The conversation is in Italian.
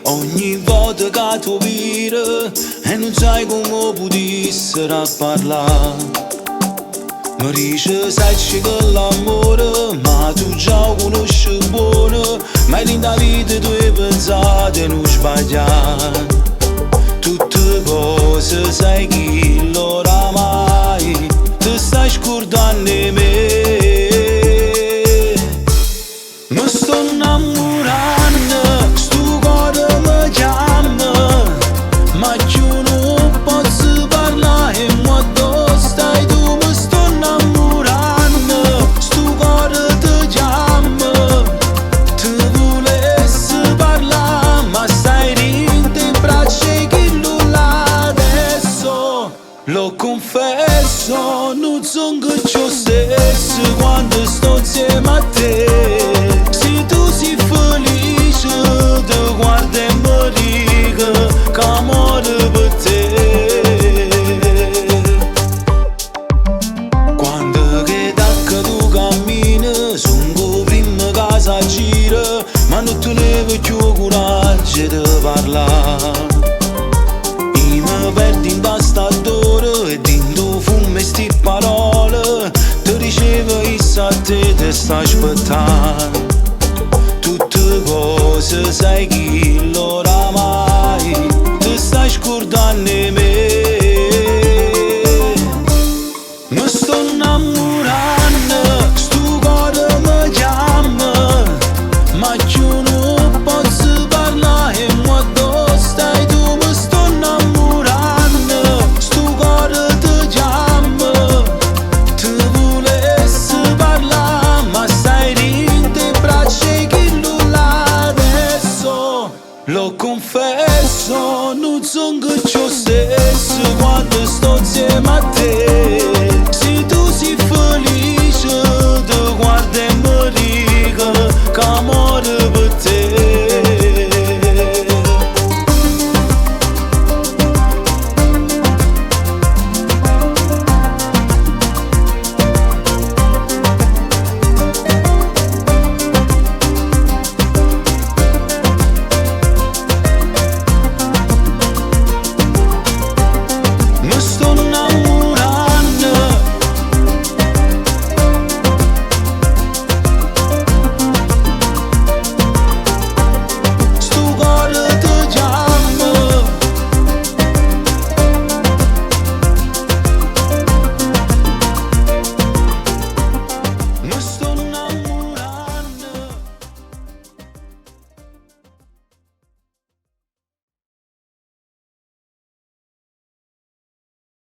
ogni volta che tu vira e non sai come potessero a parlare. Mi dice sai che l'amore, ma tu già conosci buono, ma in la vita tu hai pensato e non sbagliare. Tutte cose sai che l'oramai ti stai scordando di me. Mi sto innamorando, sto cuore mi chiama, ma io non posso parlare e mo dove stai tu? Mi sto innamorando, sto cuore ti chiama, ti volessi parlare, ma stai dentro i bracci che nulla adesso. Lo confesso, non sono che ciò stesso quando sto insieme a te. Se tu sei felice, ti guarda e mi dica che amore per te. Quando che tacca tu cammini, sono prima che si gira, ma non te ne più coraggio di parlare. Io mi perdo in questa d'ora e dentro fumo sti parole, ti ricevo issa a te ti sta aspettando. Tutte cose sai che l'oramai ti stai scordando di me. Mi sto innamorando, sto cuore mi chiama, ma io non posso parlare e mo dove stai tu? Mi sto innamorando, sto cuore ti chiama, ti volessi parlare, ma stai dentro i bracci che nulla adesso. Lo confesso, non sono che ciò stesso quando sto insieme a te. Se tu sei